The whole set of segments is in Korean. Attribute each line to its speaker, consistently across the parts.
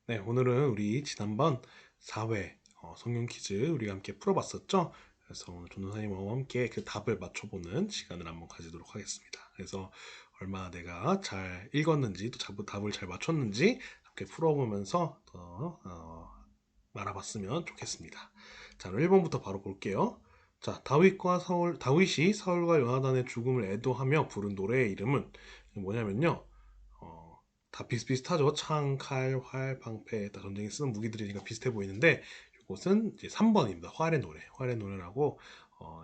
Speaker 1: 네, 오늘은 우리 지난번 4회 성경 퀴즈 우리가 함께 풀어봤었죠? 그래서 오늘 전도사님과 함께 그 답을 맞춰보는 시간을 한번 가지도록 하겠습니다. 그래서 얼마나 내가 잘 읽었는지 또 답을 잘 맞췄는지 함께 풀어보면서 더 알아봤으면 좋겠습니다. 자, 1번부터 바로 볼게요. 자, 다윗이 사울과 요나단의 죽음을 애도하며 부른 노래의 이름은 뭐냐면요. 어, 다 비슷비슷하죠. 창, 칼, 활, 방패 다 전쟁에 쓰는 무기들이니까 비슷해 보이는데 이것은 이제 3번입니다. 활의 노래. 활의 노래라고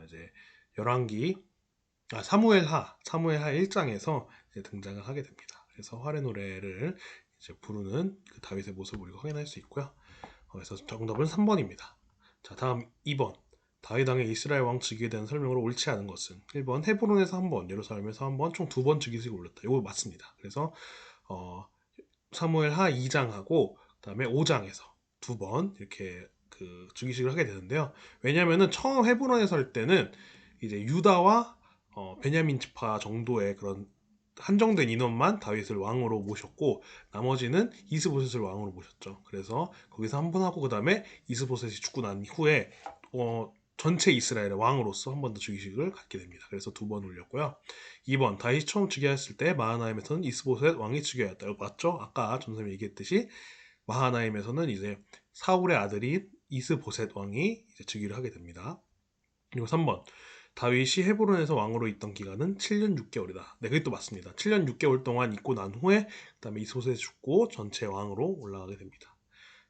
Speaker 1: 이제 열왕기 사무엘하 1장에서 이제 등장을 하게 됩니다. 그래서 활의 노래를 이제 부르는 그 다윗의 모습을 우리가 확인할 수 있고요. 그래서 정답은 3번입니다. 자, 다음 2번. 다윗 왕의 이스라엘 왕 즉위에 대한 설명으로 옳지 않은 것은 1번 헤브론에서 한 번, 예루살렘에서 한 번, 총 2번 즉위식을 올렸다. 이거 맞습니다. 그래서 어, 사무엘하 2장하고 그다음에 5장에서 2번 이렇게 그 즉위식을 하게 되는데요. 왜냐하면은 처음 헤브론에서 할 때는 이제 유다와 베냐민 지파 정도의 그런 한정된 인원만 다윗을 왕으로 모셨고 나머지는 이스보셋을 왕으로 모셨죠. 그래서 거기서 한 번 하고 그다음에 이스보셋이 죽고 난 후에 전체 이스라엘의 왕으로서 한 번 더 즉위식을 갖게 됩니다. 그래서 2번 올렸고요. 2번 다윗이 처음 즉위했을 때 마하나임에서는 이스보셋 왕이 즉위하였다. 이거 맞죠? 아까 전선생님이 얘기했듯이 마하나임에서는 이제 사울의 아들인 이스보셋 왕이 이제 즉위를 하게 됩니다. 그리고 3번 다윗이 헤브론에서 왕으로 있던 기간은 7년 6개월이다. 네, 그게 또 맞습니다. 7년 6개월 동안 있고 난 후에 그다음에 이스보셋이 죽고 전체 왕으로 올라가게 됩니다.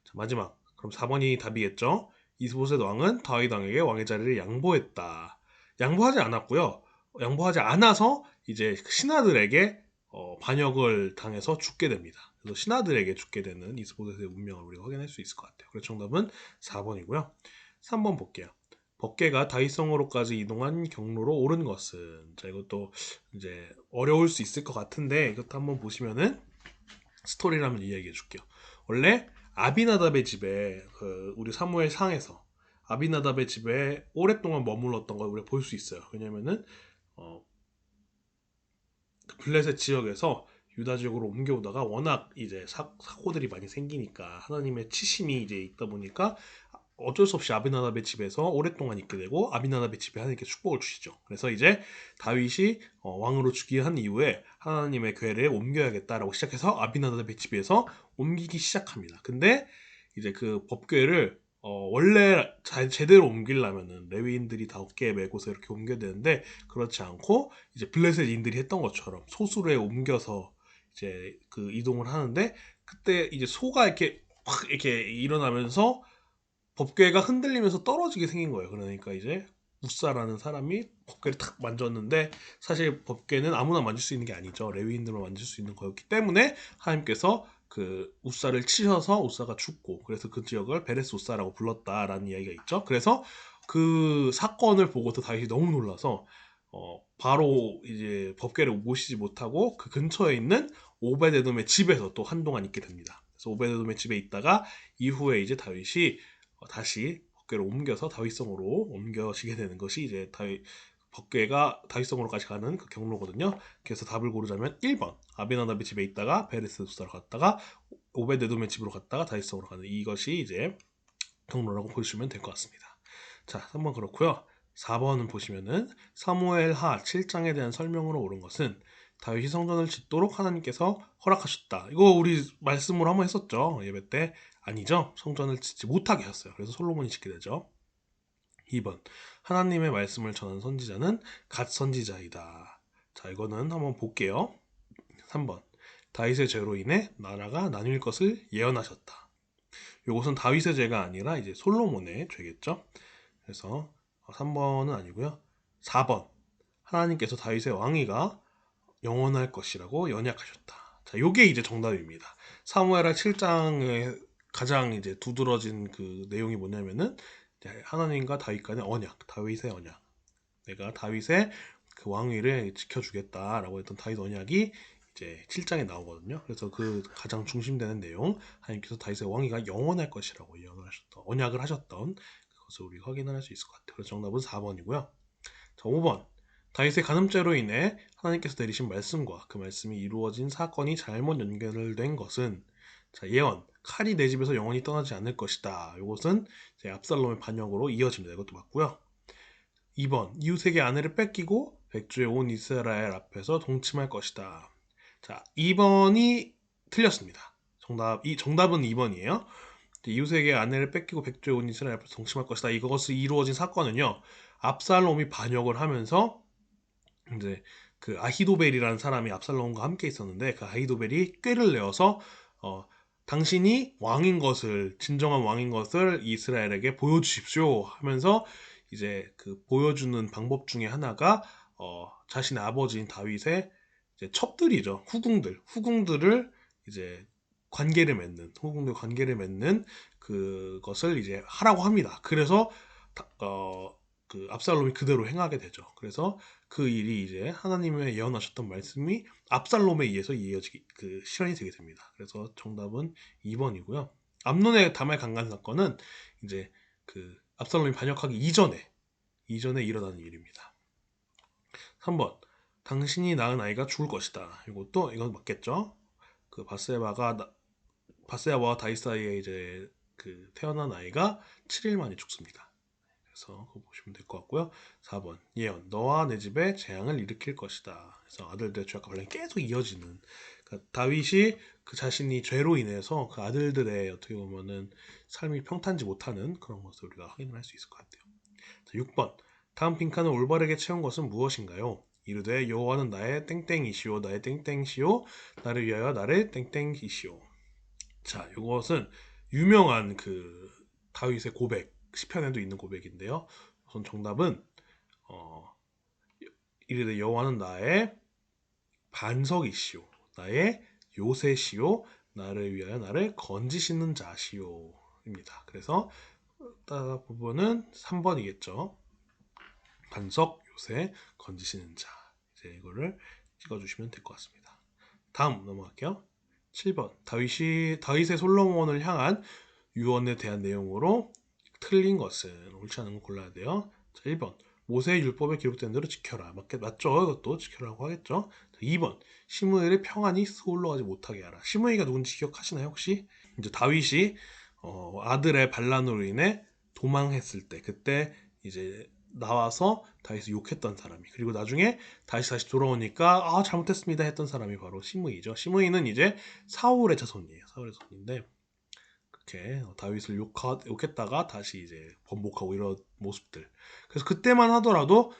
Speaker 1: 자, 마지막. 그럼 4번이 답이겠죠? 이스보셋 왕은 다윗 왕에게 왕의 자리를 양보했다. 양보하지 않았고요. 양보하지 않아서 이제 신하들에게 반역을 당해서 죽게 됩니다. 그래서 신하들에게 죽게 되는 이스보셋의 운명을 우리가 확인할 수 있을 것 같아요. 그래서 정답은 4번이고요. 3번 볼게요. 법궤가 다윗성으로까지 이동한 경로로 옳은 것은 자 이것도 이제 어려울 수 있을 것 같은데 이것도 한번 보시면은 스토리를 한번 이야기해 줄게요. 원래 아비나답의 집에 우리 사무엘 상에서 아비나답의 집에 오랫동안 머물렀던 걸 우리가 볼 수 있어요. 왜냐면은 어, 그 블레셋 지역에서 유다 지역으로 옮겨오다가 워낙 이제 사고들이 많이 생기니까 하나님의 치심이 이제 있다 보니까 어쩔 수 없이 아비나답의 집에서 오랫동안 있게 되고 아비나답의 집에 하나님께 축복을 주시죠. 그래서 이제 다윗이 왕으로 즉위한 이후에 하나님의 궤를 옮겨야겠다라고 시작해서 아비나답의 집에서 옮기기 시작합니다. 근데 이제 그 법궤를 원래 제대로 옮기려면은 레위인들이 다 어깨에 메고서 이렇게 옮겨야 되는데 그렇지 않고 이제 블레셋인들이 했던 것처럼 소수로에 옮겨서 이제 그 이동을 하는데 그때 이제 소가 이렇게 확 이렇게 일어나면서 법궤가 흔들리면서 떨어지게 생긴 거예요. 그러니까 이제 우사라는 사람이 법궤를 탁 만졌는데 사실 법궤는 아무나 만질 수 있는 게 아니죠. 레위인들만 만질 수 있는 거였기 때문에 하나님께서 그 우사를 치셔서 우사가 죽고 그래서 그 지역을 베레스 우사라고 불렀다라는 이야기가 있죠. 그래서 그 사건을 보고도 다윗이 너무 놀라서 바로 이제 법궤를 모시지 못하고 그 근처에 있는 오베데돔의 집에서 또 한동안 있게 됩니다. 그래서 오베데돔의 집에 있다가 이후에 이제 다윗이 다시 법궤를 옮겨서 다윗성으로 옮겨지게 되는 것이 이제 법궤가 다윗성으로까지 가는 그 경로거든요. 그래서 답을 고르자면 1번 아비나답의 집에 있다가 베레스 수사로 갔다가 오베데돔의 집으로 갔다가 다윗성으로 가는 이것이 이제 경로라고 보시면 될 것 같습니다. 자, 3번 그렇고요. 4번은 보시면은 사무엘하 7장에 대한 설명으로 옳은 것은 다윗이 성전을 짓도록 하나님께서 허락하셨다. 이거 우리 말씀으로 한번 했었죠. 예배 때. 아니죠. 성전을 짓지 못하게 하셨어요. 그래서 솔로몬이 짓게 되죠. 2번 하나님의 말씀을 전한 선지자는 갓 선지자이다. 자, 이거는 한번 볼게요. 3번 다윗의 죄로 인해 나라가 나뉠 것을 예언하셨다. 이것은 다윗의 죄가 아니라 이제 솔로몬의 죄겠죠. 그래서 3번은 아니고요. 4번 하나님께서 다윗의 왕위가 영원할 것이라고 연약하셨다. 자, 요게 이제 정답입니다. 사무엘하 7장에 가장 이제 두드러진 그 내용이 뭐냐면은 하나님과 다윗 간의 언약, 다윗의 언약. 내가 다윗의 그 왕위를 지켜주겠다라고 했던 다윗 언약이 이제 7장에 나오거든요. 그래서 그 가장 중심되는 내용, 하나님께서 다윗의 왕위가 영원할 것이라고 예언을 하셨던, 언약을 하셨던 그것을 우리가 확인을 할 수 있을 것 같아요. 그래서 정답은 4번이고요. 자, 5번. 다윗의 간음죄로 인해 하나님께서 내리신 말씀과 그 말씀이 이루어진 사건이 잘못 연결된 것은 자, 예언. 칼이 내 집에서 영원히 떠나지 않을 것이다. 이것은 이제 압살롬의 반역으로 이어집니다. 이것도 맞고요. 2번. 이웃에게 아내를 뺏기고 백주의 온 이스라엘 앞에서 동침할 것이다. 자, 2번이 틀렸습니다. 정답은 2번이에요. 이웃에게 아내를 뺏기고 백주의 온 이스라엘 앞에서 동침할 것이다. 이것이 이루어진 사건은요. 압살롬이 반역을 하면서 이제 그 아히도벨이라는 사람이 압살롬과 함께 있었는데 그 아히도벨이 꾀를 내어서 당신이 왕인 것을 진정한 왕인 것을 이스라엘에게 보여주십시오 하면서 이제 그 보여주는 방법 중에 하나가 자신의 아버지인 다윗의 이제 첩들이죠. 후궁들을 이제 후궁들 관계를 맺는 그것을 이제 하라고 합니다. 그래서 그 압살롬이 그대로 행하게 되죠. 그래서 그 일이 이제 하나님의 예언하셨던 말씀이 압살롬에 의해서 실현이 되게 됩니다. 그래서 정답은 2번이고요. 암논의 다말 강간 사건은 이제 그 압살롬이 반역하기 이전에 일어나는 일입니다. 3번. 당신이 낳은 아이가 죽을 것이다. 이건 맞겠죠? 그 바세바와 다윗 사이에 이제 그 태어난 아이가 7일 만에 죽습니다. 그래서 그거 보시면 될 것 같고요. 4번. 예언. 너와 내 집에 재앙을 일으킬 것이다. 그래서 아들들의 죄악과 반란이 계속 이어지는. 그러니까 다윗이 그 자신이 죄로 인해서 그 아들들의 어떻게 보면은 삶이 평탄지 못하는 그런 것을 우리가 확인을 할 수 있을 것 같아요. 자, 6번. 다음 빈칸을 올바르게 채운 것은 무엇인가요? 이르되 여호와는 나의 땡땡이시오 나의 땡땡시오 나를 위하여 나를 땡땡이시오. 자, 이것은 유명한 그 다윗의 고백, 시편에도 있는 고백인데요. 우선 정답은 이르되 여호와는 나의 반석이시오, 나의 요새시오, 나를 위하여 나를 건지시는 자시오입니다. 그래서 따라 부분은 3번이겠죠. 반석, 요새, 건지시는 자. 이제 이거를 찍어주시면 될 것 같습니다. 다음 넘어갈게요. 7번. 다윗의 솔로몬을 향한 유언에 대한 내용으로 틀린 것은 옳지 않은 걸 골라야 돼요. 자, 1번. 모세의 율법에 기록된 대로 지켜라. 맞죠? 이것도 지켜라고 하겠죠. 자, 2번. 시므이를 평안히 서울로 가지 못하게 하라. 시므이가 누군지 기억하시나요, 혹시? 이제 다윗이 아들의 반란으로 인해 도망했을 때, 그때 이제 나와서 다윗을 욕했던 사람이, 그리고 나중에 다시 돌아오니까 잘못했습니다 했던 사람이 바로 시므이죠. 시므이는 이제 사울의 자손이에요. 사울의 자손인데 그렇게 다윗을 욕했다가 다시 이제 번복하고 이런 모습들. 그래서 그때만 하더라도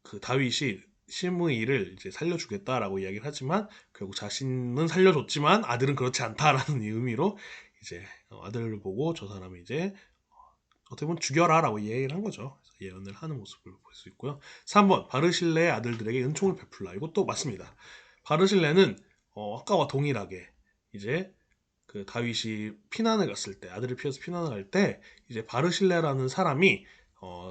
Speaker 1: 그 다윗이 시므이를 이제 살려주겠다라고 이야기를 하지만 결국 자신은 살려줬지만 아들은 그렇지 않다라는 의미로 이제 아들을 보고 저 사람이 이제 어떻게 보면 죽여라라고 이야기를 한 거죠. 그래서 예언을 하는 모습을 볼 수 있고요. 3번. 바르실레의 아들들에게 은총을 베풀라. 이것도 맞습니다. 바르실레는 아까와 동일하게 이제 그 다윗이 피난을 갔을 때, 아들을 피해서 피난을 갈 때 이제 바르실레라는 사람이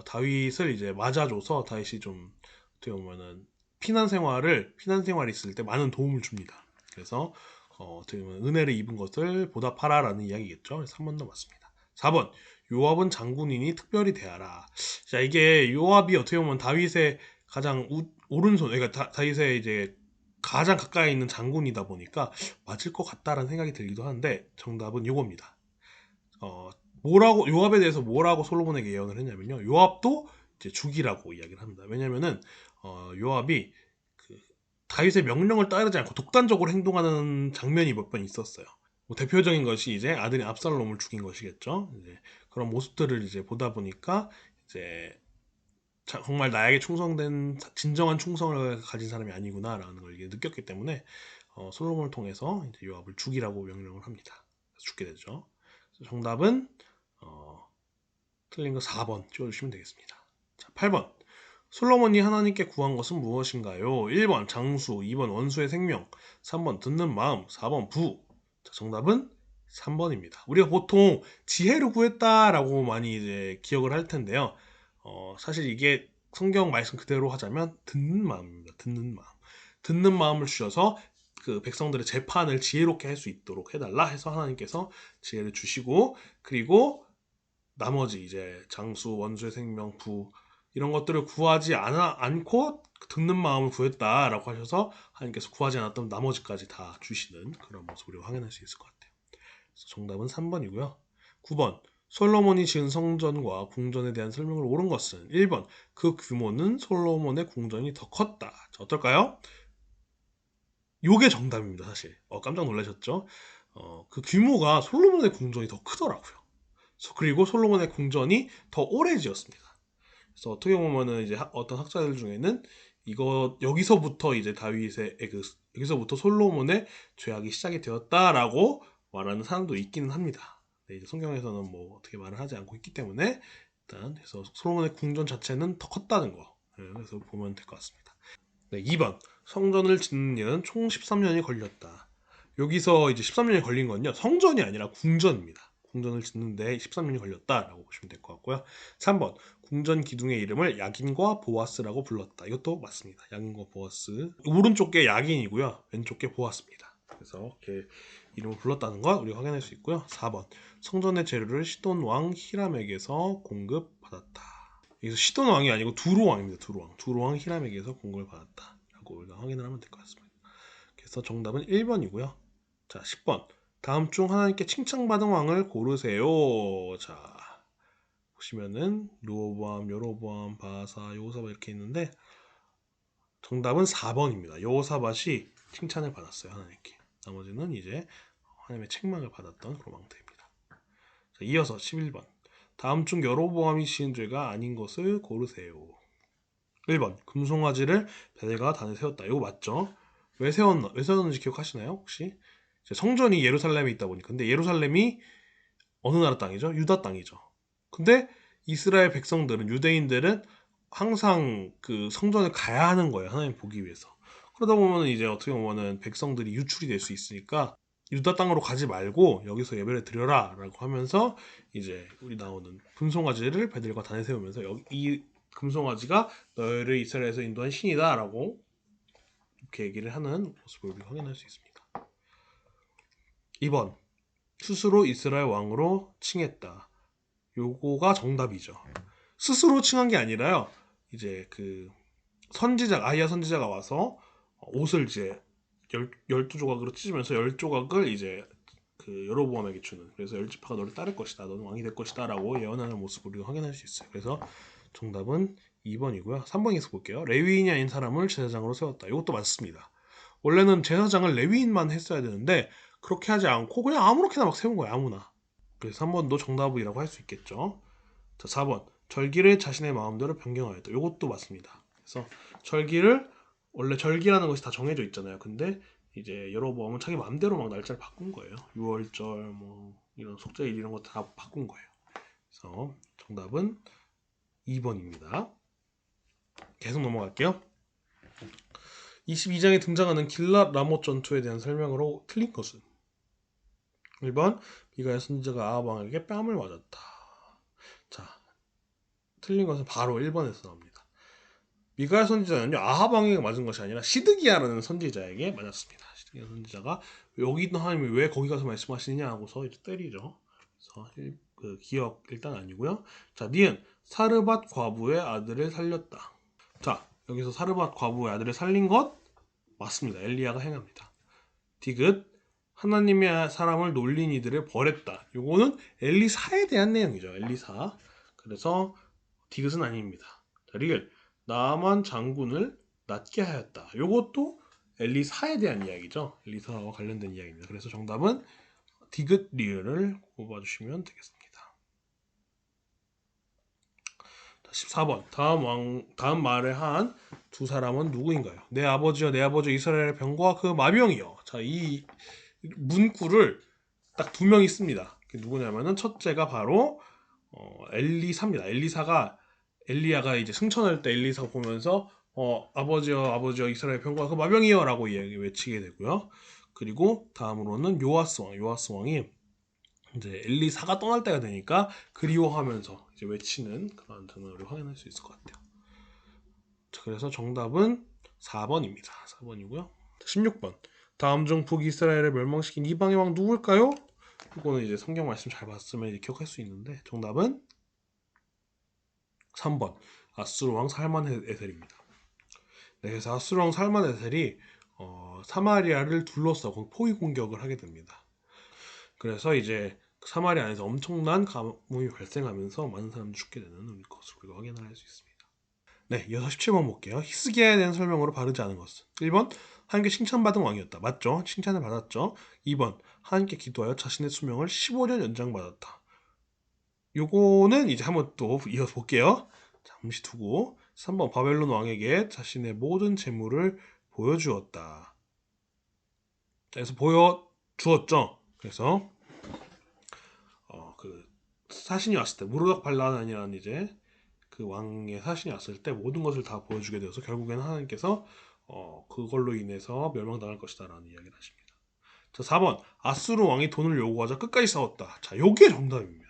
Speaker 1: 다윗을 이제 맞아줘서 다윗이 좀 어떻게 보면은 피난 생활이 있을 때 많은 도움을 줍니다. 그래서 어떻게 보면 은혜를 입은 것을 보답하라라는 이야기겠죠. 그래서 3번도 맞습니다. 4번. 요압은 장군이니 특별히 대하라. 자, 이게 요압이 어떻게 보면 다윗의 가장 오른손, 그러니까 다윗의 이제 가장 가까이 있는 장군이다 보니까 맞을 것 같다라는 생각이 들기도 하는데 정답은 요겁니다. 요압에 대해서 뭐라고 솔로몬에게 예언을 했냐면요. 요압도 이제 죽이라고 이야기를 합니다. 왜냐면은 요압이 그 다윗의 명령을 따르지 않고 독단적으로 행동하는 장면이 몇 번 있었어요. 뭐 대표적인 것이 이제 아들이 압살롬을 죽인 것이겠죠. 이제 그런 모습들을 이제 보다 보니까 이제 정말 나에게 충성된 진정한 충성을 가진 사람이 아니구나라는 걸 느꼈기 때문에 솔로몬을 통해서 이제 요압을 죽이라고 명령을 합니다. 그래서 죽게 되죠. 그래서 정답은 틀린 거 4번 찍어주시면 되겠습니다. 자, 8번. 솔로몬이 하나님께 구한 것은 무엇인가요? 1번 장수, 2번 원수의 생명, 3번 듣는 마음, 4번 부. 자, 정답은 3번입니다. 우리가 보통 지혜를 구했다라고 많이 이제 기억을 할 텐데요. 사실 이게 성경 말씀 그대로 하자면 듣는 마음입니다. 듣는 마음. 듣는 마음을 주셔서 그 백성들의 재판을 지혜롭게 할 수 있도록 해달라 해서 하나님께서 지혜를 주시고, 그리고 나머지 이제 장수, 원수의 생명, 부, 이런 것들을 구하지 않고 듣는 마음을 구했다라고 하셔서 하나님께서 구하지 않았던 나머지까지 다 주시는 그런 모습을 우리가 확인할 수 있을 것 같아요. 그래서 정답은 3번이고요. 9번 솔로몬이 지은 성전과 궁전에 대한 설명을 옳은 것은 1번 그 규모는 솔로몬의 궁전이 더 컸다. 자, 어떨까요? 요게 정답입니다. 사실 깜짝 놀라셨죠? 그 규모가 솔로몬의 궁전이 더 크더라고요. 그리고 솔로몬의 궁전이 더 오래 지었습니다. 그래서 어떻게 보면은 이제 어떤 학자들 중에는 이거 여기서부터 이제 다윗의 여기서부터 솔로몬의 죄악이 시작이 되었다라고 말하는 사람도 있기는 합니다. 네, 이제 성경에서는 뭐 어떻게 말을 하지 않고 있기 때문에 일단 그래서 솔로몬의 궁전 자체는 더 컸다는 거. 네, 그래서 보면 될 것 같습니다. 네, 2번 성전을 짓는 일은 총 13년이 걸렸다. 여기서 이제 13년이 걸린 건요. 성전이 아니라 궁전입니다. 궁전을 짓는데 13년이 걸렸다라고 보시면 될 것 같고요. 3번 궁전 기둥의 이름을 야긴과 보아스라고 불렀다. 이것도 맞습니다. 야긴과 보아스. 오른쪽 게 야긴이고요. 왼쪽 게 보아스입니다. 그래서 이렇게 이름을 불렀다는 걸 우리가 확인할 수 있고요. 4번 성전의 재료를 시돈 왕 히람에게서 공급받았다. 여기서 시돈 왕이 아니고 두로 왕입니다. 두로 왕 히람에게서 공급을 받았다라고 우리가 확인을 하면 될 것 같습니다. 그래서 정답은 1번이고요. 자, 10번. 다음 중 하나님께 칭찬받은 왕을 고르세요. 자, 보시면은 르호보암, 여로보암, 바사, 여호사밧 이렇게 있는데 정답은 4번입니다. 여호사밧이 칭찬을 받았어요. 하나님께. 나머지는 이제 하나님의 책망을 받았던 그런 왕들입니다. 자, 이어서 11번. 다음 중 여로보암이 지은 죄가 아닌 것을 고르세요. 1번. 금송아지를 베델과 단에 세웠다. 이거 맞죠? 왜 세웠는지 기억하시나요? 혹시? 성전이 예루살렘에 있다 보니까. 근데 예루살렘이 어느 나라 땅이죠? 유다 땅이죠. 근데 이스라엘 백성들은, 유대인들은 항상 그 성전을 가야 하는 거예요. 하나님 보기 위해서. 그러다 보면 이제 어떻게 보면은 백성들이 유출이 될 수 있으니까 유다 땅으로 가지 말고 여기서 예배를 드려라 라고 하면서 이제 우리 나오는 금송아지를 베델과 단에 세우면서 이 금송아지가 너희를 이스라엘에서 인도한 신이다 라고 이렇게 얘기를 하는 모습을 우리가 확인할 수 있습니다. 2번 스스로 이스라엘 왕으로 칭했다. 요거가 정답이죠. 스스로 칭한 게 아니라요. 이제 그 아이야 선지자가 와서 옷을 이제 12조각으로 찢으면서 10조각을 이제 그 여로보암에게 주는. 그래서 10지파가 너를 따를 것이다. 너는 왕이 될 것이다. 라고 예언하는 모습을 우리가 확인할 수 있어요. 그래서 정답은 2번이고요. 3번에서 볼게요. 레위인이 아닌 사람을 제사장으로 세웠다. 이것도 맞습니다. 원래는 제사장을 레위인만 했어야 되는데 그렇게 하지 않고 그냥 아무렇게나 막 세운 거예요. 아무나. 그래서 3번도 정답이라고 할 수 있겠죠. 자, 4번. 절기를 자신의 마음대로 변경하였다. 이것도 맞습니다. 그래서 절기를 원래 절기라는 것이 다 정해져 있잖아요. 근데 이제 여로보암은 자기 마음대로 막 날짜를 바꾼 거예요. 6월절 뭐 이런 속죄일 이런 거 다 바꾼 거예요. 그래서 정답은 2번입니다. 계속 넘어갈게요. 22장에 등장하는 길랏 라못 전투에 대한 설명으로 틀린 것은 1번 미가야 선지자가 아합 왕에게 뺨을 맞았다. 자, 틀린 것은 바로 1번에서 나옵니다. 미가야 선지자는요 아합 왕에게 맞은 것이 아니라 시드기야라는 선지자에게 맞았습니다. 시드기야 선지자가 여기 있는 하나님이 왜 거기 가서 말씀하시느냐 하고서 이제 때리죠. 그래서 그 기억 일단 아니고요. 자, 니은 사르밧 과부의 아들을 살렸다. 자, 여기서 사르밧 과부의 아들을 살린 것 맞습니다. 엘리야가 행합니다. 디귿 하나님의 사람을 놀린 이들을 벌했다. 요거는 엘리사에 대한 내용이죠. 엘리사. 그래서 디귿은 아닙니다. 자, 리을 나만 장군을 낫게 하였다. 요것도 엘리사에 대한 이야기죠. 엘리사와 관련된 이야기입니다. 그래서 정답은 디귿 리을을 뽑아주시면 되겠습니다. 14번 다음 말을 한 두 사람은 누구인가요? 내 아버지여 내 아버지 이스라엘의 병과 그 마병이여. 자, 이 문구를 딱 두 명 있습니다. 누구냐면은 첫째가 바로 엘리사입니다. 엘리야가 이제 승천할 때 엘리사가 보면서 아버지여 이스라엘 병과 그 마병이여 라고 외치게 되고요. 그리고 다음으로는 요아스 왕이 이제 엘리사가 떠날 때가 되니까 그리워하면서 이제 외치는 그런 단어를 확인할 수 있을 것 같아요. 자, 그래서 정답은 4번입니다. 4번이고요. 16번. 다음 중 북이스라엘을 멸망시킨 이방의 왕 누굴까요? 이거는 이제 성경 말씀 잘 봤으면 이제 기억할 수 있는데 정답은 3번. 아수르 왕 살만에셀입니다. 네, 그래서 아수르 왕 살만에셀이 사마리아를 둘러싸고 포위 공격을 하게 됩니다. 그래서 이제 사마리아 안에서 엄청난 가뭄이 발생하면서 많은 사람들이 죽게 되는 것을 우리가 확인을 할 수 있습니다. 네, 이어서 17번 볼게요. 히스기야에 대한 설명으로 바르지 않은 것은 1번 하나님께 칭찬받은 왕이었다. 맞죠? 칭찬을 받았죠. 2번 하나님께 기도하여 자신의 수명을 15년 연장받았다. 요거는 이제 한번 또 이어서 볼게요. 잠시 두고 3번 바벨론 왕에게 자신의 모든 재물을 보여주었다. 그래서 보여주었죠. 그래서 그 사신이 왔을 때 무르덕 발란이라는 이제 그 왕의 사신이 왔을 때 모든 것을 다 보여주게 되어서 결국에는 하나님께서 그걸로 인해서 멸망당할 것이다라는 이야기를 하십니다. 자, 4번 아수르 왕이 돈을 요구하자 끝까지 싸웠다. 자, 요게 정답입니다.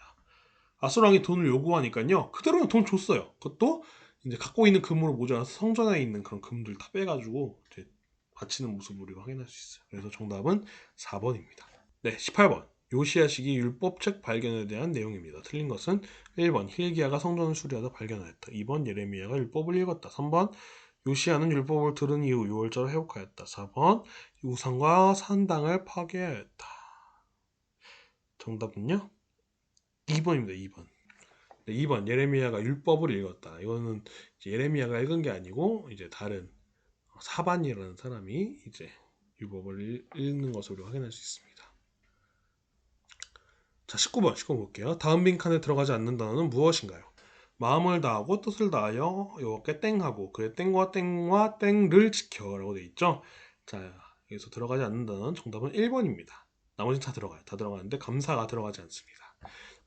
Speaker 1: 아수르 왕이 돈을 요구하니까요 그대로 돈 줬어요. 그것도 이제 갖고 있는 금으로 모자라서 성전에 있는 그런 금들 다 빼가지고 이제 바치는 모습을 우리가 확인할 수 있어요. 그래서 정답은 4번입니다. 네, 18번 요시야 시기 율법책 발견에 대한 내용입니다. 틀린 것은 1번 hil기야가 성전을 수리하다 발견하였다. 2번 예레미야가 율법을 읽었다. 3번 요시야는 율법을 들은 이후 6월절을 회복하였다. 4번 우상과 산당을 파괴하였다. 정답은요? 2번입니다. 2번. 네, 2번 예레미야가 율법을 읽었다. 이거는 이제 예레미야가 읽은 게 아니고 이제 다른 사반이라는 사람이 이제 율법을 읽는 것을 우리가 확인할 수 있습니다. 자, 19번 볼게요. 다음 빈칸에 들어가지 않는 단어는 무엇인가요? 마음을 다하고 뜻을 다하여 여호와께 땡하고 그의 땡과 땡과 땡를 지켜라고 되어 있죠. 자, 여기서 들어가지 않는 단어는 정답은 1번입니다. 나머지는 다 들어가요. 다 들어가는데 감사가 들어가지 않습니다.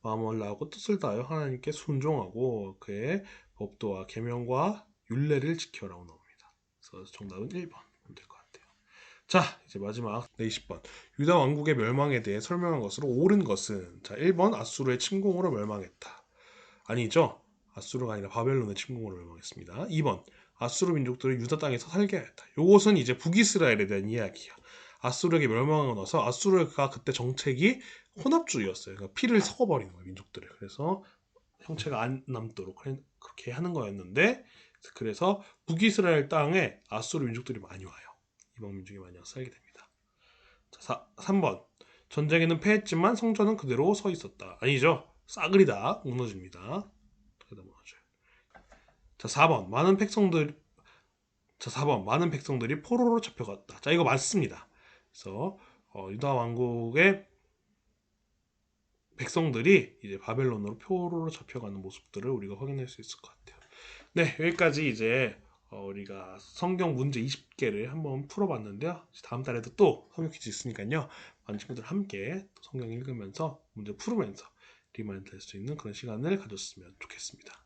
Speaker 1: 마음을 다하고 뜻을 다하여 하나님께 순종하고 그의 법도와 계명과 율례를 지켜라고 나옵니다. 그래서 정답은 1번 될 것 같아요. 자, 이제 마지막 20번 유다 왕국의 멸망에 대해 설명한 것으로 옳은 것은 자, 1번 아수르의 침공으로 멸망했다. 아니죠. 아수르가 아니라 바벨론의 침공으로 멸망했습니다. 2번 아수르 민족들을 유다 땅에서 살게 하였다. 요것은 이제 북이스라엘에 대한 이야기야. 아수르에게 멸망하고 나서 아수르가 그때 정책이 혼합주의였어요. 그러니까 피를 섞어버리는 거예요, 민족들을. 그래서 형체가 안 남도록 그렇게 하는 거였는데 그래서 북이스라엘 땅에 아수르 민족들이 많이 와요. 이방 민족이 많이 와서 살게 됩니다. 자, 3번 전쟁에는 패했지만 성전은 그대로 서 있었다. 아니죠. 싸그리다 무너집니다. 무너져요. 자, 4번 많은 백성들이 포로로 잡혀갔다. 자, 이거 맞습니다. 그래서 유다 왕국의 백성들이 이제 바벨론으로 포로로 잡혀가는 모습들을 우리가 확인할 수 있을 것 같아요. 네, 여기까지 이제 우리가 성경 문제 20개를 한번 풀어봤는데요. 다음 달에도 또 성경 퀴즈 있으니까요. 많은 친구들 함께 성경 읽으면서 문제 풀으면서 리마인드 할 수 있는 그런 시간을 가졌으면 좋겠습니다.